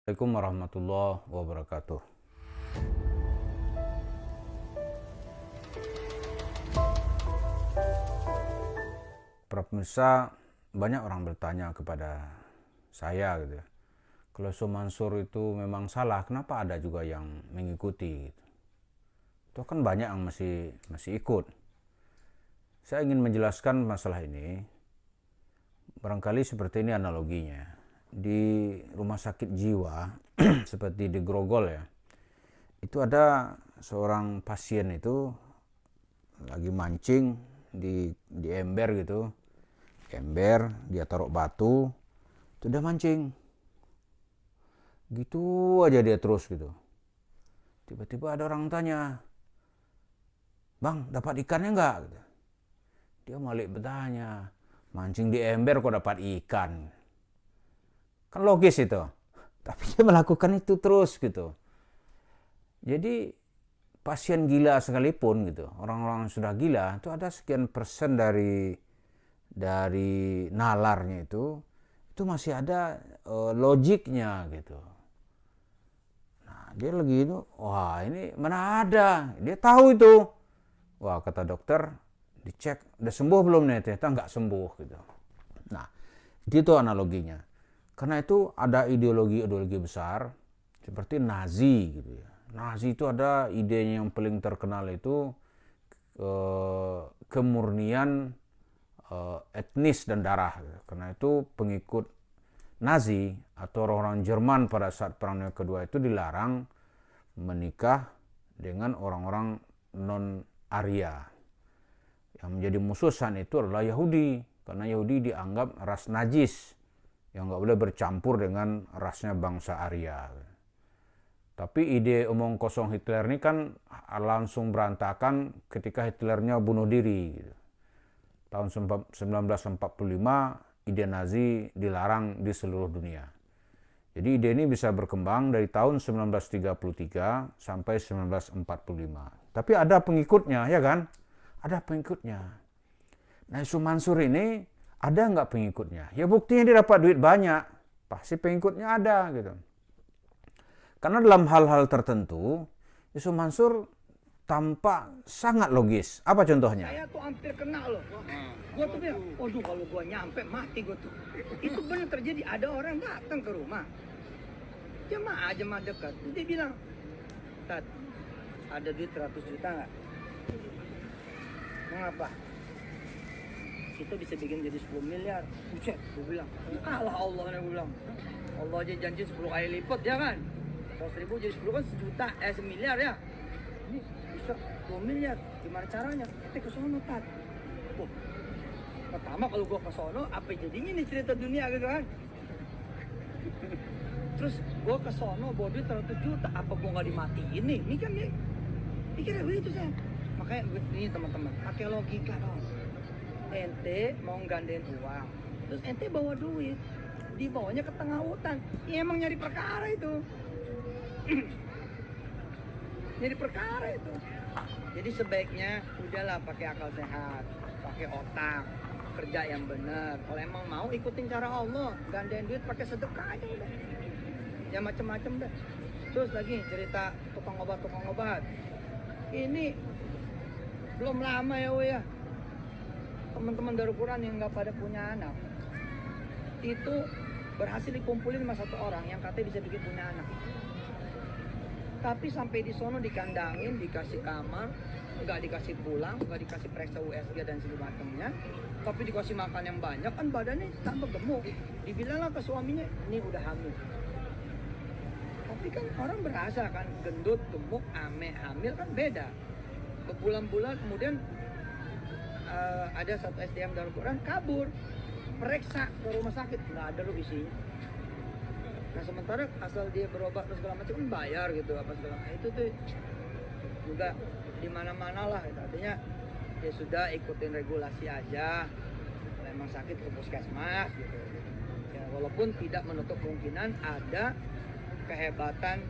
Assalamualaikum warahmatullahi wabarakatuh. Para pemirsa, banyak orang bertanya kepada saya gitu ya. Kalau Syekh Mansur itu memang salah, kenapa ada juga yang mengikuti gitu. Itu kan banyak yang masih ikut. Saya ingin menjelaskan masalah ini. Barangkali seperti ini analoginya. Di rumah sakit jiwa seperti di Grogol ya. Itu ada seorang pasien itu lagi mancing di ember gitu. Ember, dia taruh batu, itu dia mancing. Gitu aja dia terus gitu. Tiba-tiba ada orang tanya, "Bang, dapat ikannya enggak?" Gitu. Dia malah bertanya, "Mancing di ember kok dapat ikan?" Kan logis itu. Tapi dia melakukan itu terus gitu. Jadi pasien gila sekalipun gitu, orang-orang sudah gila itu ada sekian persen dari nalarnya itu masih ada logiknya gitu. Nah, dia lagi itu, wah ini mana ada, dia tahu itu. Wah, kata dokter, dicek, udah sembuh belum nih? Ternyata nggak sembuh gitu. Nah, itu analoginya. Karena itu ada ideologi besar seperti Nazi gitu ya. Nazi itu ada idenya yang paling terkenal itu kemurnian etnis dan darah. Karena itu pengikut Nazi atau orang-orang Jerman pada saat Perang Dunia Kedua itu dilarang menikah dengan orang-orang non-Arya. Yang menjadi musuh saat itu adalah Yahudi, karena Yahudi dianggap ras najis yang nggak boleh bercampur dengan rasnya bangsa Arya. Tapi ide omong kosong Hitler ini kan langsung berantakan ketika Hitlernya bunuh diri. Tahun 1945 ide Nazi dilarang di seluruh dunia. Jadi ide ini bisa berkembang dari tahun 1933 sampai 1945. Tapi ada pengikutnya, ya kan? Ada pengikutnya. Nah, Syekh Mansur ini ada nggak pengikutnya? Ya buktinya dia dapat duit banyak. Pasti pengikutnya ada gitu. Karena dalam hal-hal tertentu, Syekh Mansur tampak sangat logis. Apa contohnya? Saya tuh hampir kena loh. Gue tuh bilang, waduh kalau gue nyampe mati gue tuh. Itu benar terjadi. Ada orang datang ke rumah. Jemaah dekat. Terus dia bilang, "Tat, ada duit 100 juta nggak?" "Mengapa?" "Kita bisa bikin jadi 10 miliar. Buset, gue bilang. Allah Allah, gue bilang. Allah aja janji 10 kali lipat, ya kan? 100 ribu jadi 10 kan sejuta, semiliar ya. Ini bisa 2 miliar. Gimana caranya? Kita ke sono, Tat. Tuh. Pertama kalau gua ke sono, apa jadinya nih cerita dunia gitu kan? Terus gua ke sono bawa duit 100 juta, apa gua nggak dimatiin nih? Ini kan nih. Pikirnya begitu saya. Makanya ini teman-teman, pakai logika dong. Ente mau nggandain uang, terus ente bawa duit, dibawanya ke tengah hutan. Ya emang nyari perkara itu. Jadi perkara itu. Jadi sebaiknya udahlah pakai akal sehat, pakai otak, kerja yang benar. Kalau emang mau ikutin cara Allah, gandain duit pakai sedekah aja udah. Ya macam-macam dah. Terus lagi cerita tukang obat. Ini belum lama ya, ya. Teman-teman Darul Quran yang nggak pada punya anak, itu berhasil dikumpulin sama satu orang yang katanya bisa bikin punya anak. Tapi sampai di sono dikandangin, dikasih kamar, nggak dikasih pulang, nggak dikasih periksa USG dan segala macamnya, tapi dikasih makan yang banyak, kan badannya tambah gemuk. Dibilanglah ke suaminya, ini udah hamil. Tapi kan orang berasa kan, gendut, gemuk, ame, hamil kan beda. Berbulan-bulan kemudian ada satu SDM Darul Quran kabur, periksa ke rumah sakit, nggak ada loh isinya. Nah sementara asal dia berobat terus segala macam kan bayar gitu apa segala macam, itu tuh juga di mana-mana lah gitu. Artinya ya sudah ikutin regulasi aja, kalau emang sakit ke puskesmas gitu ya, walaupun tidak menutup kemungkinan ada kehebatan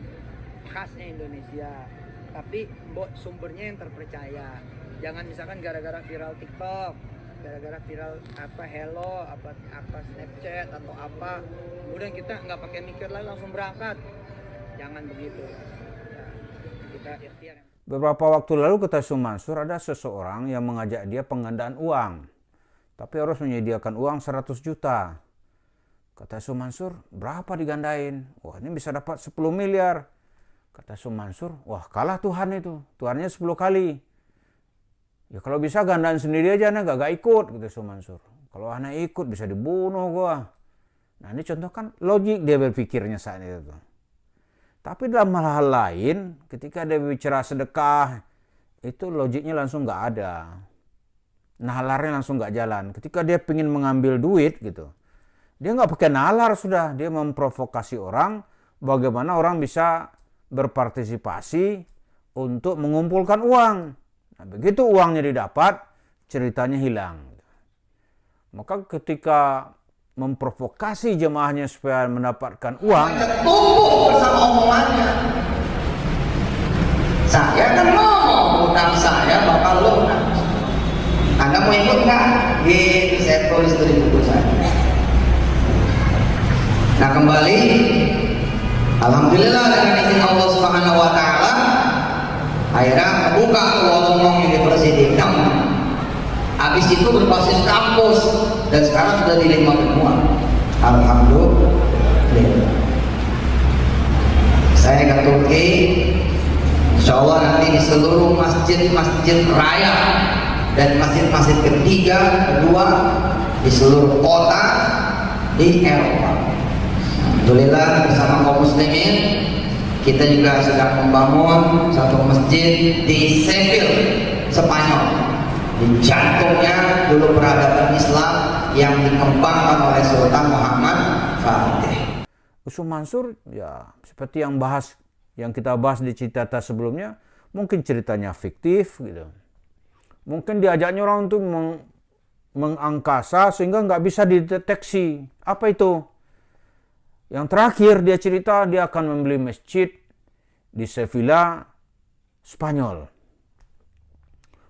khasnya Indonesia, tapi sumbernya yang terpercaya. Jangan misalkan gara-gara viral TikTok gara-gara viral apa hello, apa Snapchat atau apa, kemudian kita nggak pakai mikir lagi langsung berangkat. Jangan begitu. Ya, kita ikhtiar. Beberapa waktu lalu kata Yusuf Mansur, ada seseorang yang mengajak dia penggandaan uang, tapi harus menyediakan uang 100 juta. Kata Yusuf Mansur, berapa digandain? Wah, ini bisa dapat 10 miliar. Kata Yusuf Mansur, wah kalah Tuhan itu. Tuhannya 10 kali. Ya kalau bisa gandaan sendiri aja, anak gak ikut, kata Yusuf Mansur. Kalau anak ikut bisa dibunuh gua. Nah ini contoh kan logik dia berpikirnya saat itu. Tapi dalam hal-hal lain, ketika dia bicara sedekah, itu logiknya langsung gak ada. Nalarnya langsung gak jalan. Ketika dia ingin mengambil duit gitu, dia nggak pakai nalar sudah, dia memprovokasi orang, bagaimana orang bisa berpartisipasi untuk mengumpulkan uang. Nah, begitu uangnya didapat, ceritanya hilang. Maka ketika memprovokasi jemaahnya supaya mendapatkan uang, tumpuk bersama omongannya. Saya kan ngomong, utang saya bakal lunas. Anda mau ikut nggak? Gitu, saya tulis di buku saya. Nah kembali, alhamdulillah dengan izin Allah Subhanahu Wa Taala, akhirnya buka ngomong University Dam. Habis itu berbasis kampus dan sekarang sudah di 5 benua. Alhamdulillah. Saya ke Turki, insya Allah nanti di seluruh masjid-masjid raya dan masjid-masjid ketiga, kedua di seluruh kota di Eropa. Alhamdulillah bersama kaum muslimin kita juga sedang membangun satu masjid di Seville, Spanyol, di jantungnya dulu peradaban Islam yang dikembangkan oleh Sultan Muhammad Fatih. Yusuf Mansur ya seperti yang kita bahas di cerita sebelumnya, mungkin ceritanya fiktif gitu. Mungkin diajaknya orang untuk mengangkasa sehingga nggak bisa dideteksi. Apa itu? Yang terakhir dia cerita dia akan membeli masjid di Sevilla, Spanyol.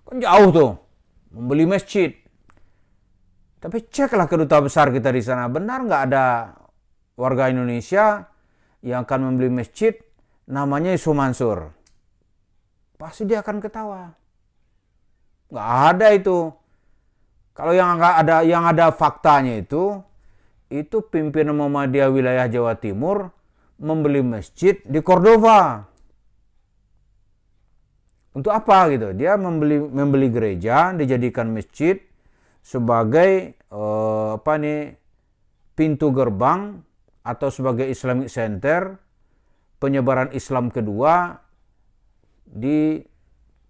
Kan jauh tuh, membeli masjid. Tapi ceklah kedutaan besar kita di sana, benar nggak ada warga Indonesia yang akan membeli masjid namanya Yusuf Mansur? Pasti dia akan ketawa. Nggak ada itu. Kalau yang ada faktanya itu pimpinan Muhammadiyah wilayah Jawa Timur membeli masjid di Cordova. Untuk apa gitu? Dia membeli gereja, dijadikan masjid sebagai pintu gerbang atau sebagai Islamic Center penyebaran Islam kedua di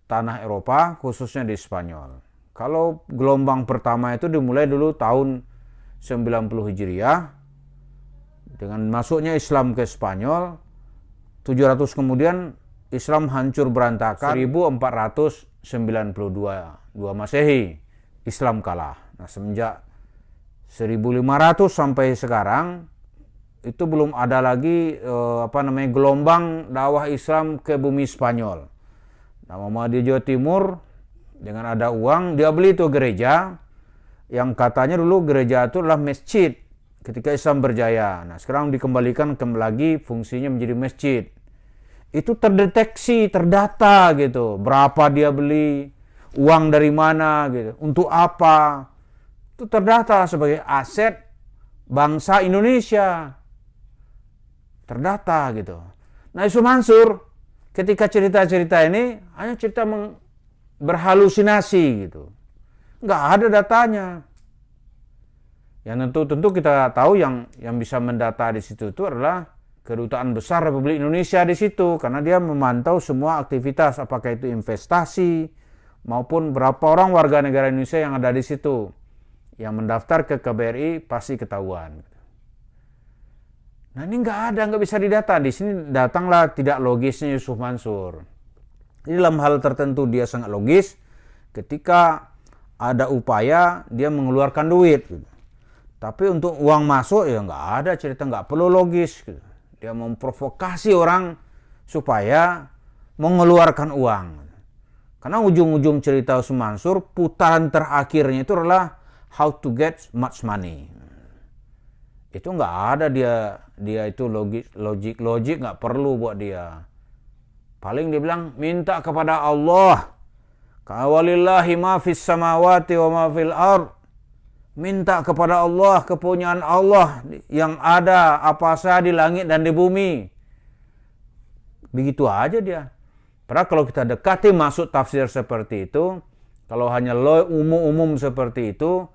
tanah Eropa, khususnya di Spanyol. Kalau gelombang pertama itu dimulai dulu tahun 90 Hijriah dengan masuknya Islam ke Spanyol. 700 kemudian Islam hancur berantakan. 1492 Masehi Islam kalah. Nah, semenjak 1500 sampai sekarang itu belum ada lagi gelombang dakwah Islam ke bumi Spanyol. Nah, Muhammadiyah Jawa Timur dengan ada uang dia beli itu gereja yang katanya dulu gereja itu adalah masjid ketika Islam berjaya. Nah, sekarang dikembalikan lagi fungsinya menjadi masjid. Itu terdeteksi, terdata gitu. Berapa dia beli, uang dari mana gitu, untuk apa. Itu terdata sebagai aset bangsa Indonesia. Terdata gitu. Nah, Yusuf Mansur ketika cerita-cerita ini hanya cerita berhalusinasi gitu. Nggak ada datanya. Yang tentu kita tahu yang bisa mendata di situ itu adalah Kedutaan Besar Republik Indonesia di situ, karena dia memantau semua aktivitas, apakah itu investasi maupun berapa orang warga negara Indonesia yang ada di situ. Yang mendaftar ke KBRI pasti ketahuan. Nah, ini nggak bisa didata. Di sini datanglah tidak logisnya Yusuf Mansur. Ini dalam hal tertentu dia sangat logis ketika ada upaya dia mengeluarkan duit gitu. Tapi untuk uang masuk ya nggak ada cerita, nggak perlu logis gitu. Dia memprovokasi orang supaya mengeluarkan uang. Karena ujung-ujung cerita Yusuf Mansur, putaran terakhirnya itu adalah how to get much money. Itu nggak ada dia itu logik nggak perlu buat dia. Paling dia bilang minta kepada Allah. Walillahi ma fis samawati wa ma fil ard. Minta kepada Allah, kepunyaan Allah yang ada apa saja di langit dan di bumi. Begitu aja dia. Padahal kalau kita dekati maksud tafsir seperti itu, kalau hanya umum-umum seperti itu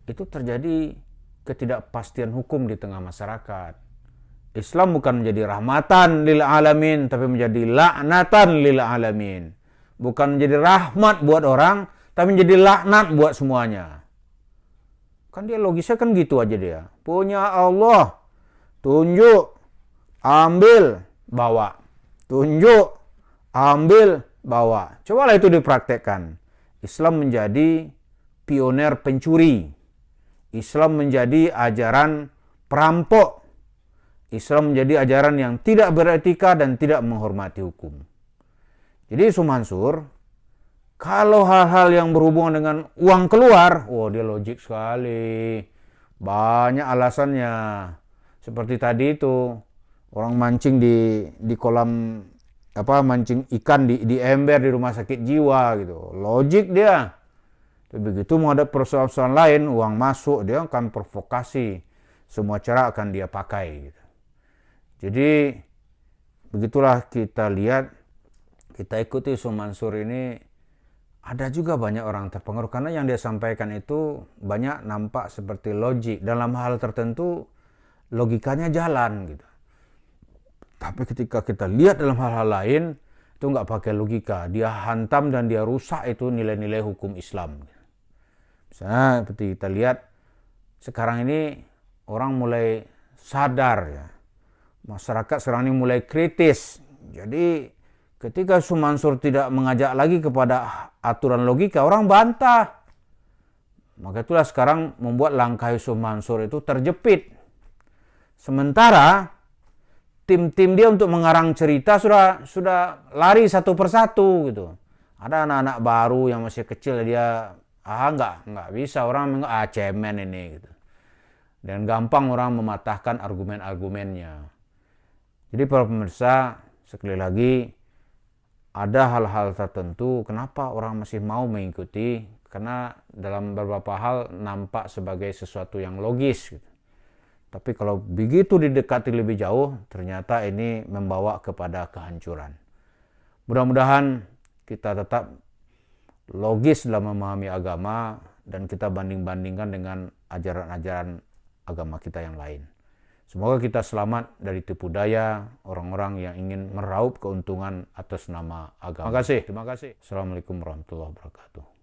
terjadi ketidakpastian hukum di tengah masyarakat. Islam bukan menjadi rahmatan lil alamin, tapi menjadi laknatan lil alamin. Bukan menjadi rahmat buat orang, tapi menjadi laknat buat semuanya. Kan dia logisnya kan gitu aja dia. Punya Allah, tunjuk, ambil, bawa. Tunjuk, ambil, bawa. Cobalah itu dipraktekkan. Islam menjadi pioner pencuri. Islam menjadi ajaran perampok. Islam menjadi ajaran yang tidak beretika dan tidak menghormati hukum. Jadi Yusuf Mansur, kalau hal-hal yang berhubungan dengan uang keluar, dia logik sekali. Banyak alasannya. Seperti tadi itu, orang mancing di kolam mancing ikan di ember di rumah sakit jiwa gitu. Logik dia. Begitu mau ada persoalan lain, uang masuk, dia akan provokasi. Semua cara akan dia pakai. Gitu. Jadi, begitulah kita lihat, kita ikuti Yusuf Mansur ini, ada juga banyak orang terpengaruh. Karena yang dia sampaikan itu banyak nampak seperti logik. Dalam hal tertentu, logikanya jalan. Gitu. Tapi ketika kita lihat dalam hal-hal lain, itu nggak pakai logika. Dia hantam dan dia rusak itu nilai-nilai hukum Islam. Misalnya seperti kita lihat sekarang ini orang mulai sadar ya. Masyarakat sekarang ini mulai kritis. Jadi ketika Yusuf Mansur tidak mengajak lagi kepada aturan logika, orang bantah. Maka itulah sekarang membuat langkah Yusuf Mansur itu terjepit. Sementara tim-tim dia untuk mengarang cerita sudah lari satu persatu gitu. Ada anak-anak baru yang masih kecil, dia nggak bisa, orang cemen ini gitu. Dan gampang orang mematahkan argumen-argumennya. Jadi para pemirsa, sekali lagi ada hal-hal tertentu kenapa orang masih mau mengikuti, karena dalam beberapa hal nampak sebagai sesuatu yang logis gitu. Tapi kalau begitu didekati lebih jauh, ternyata ini membawa kepada kehancuran. Mudah-mudahan kita tetap logis dalam memahami agama dan kita banding-bandingkan dengan ajaran-ajaran agama kita yang lain. Semoga kita selamat dari tipu daya orang-orang yang ingin meraup keuntungan atas nama agama. Terima kasih. Assalamualaikum warahmatullahi wabarakatuh.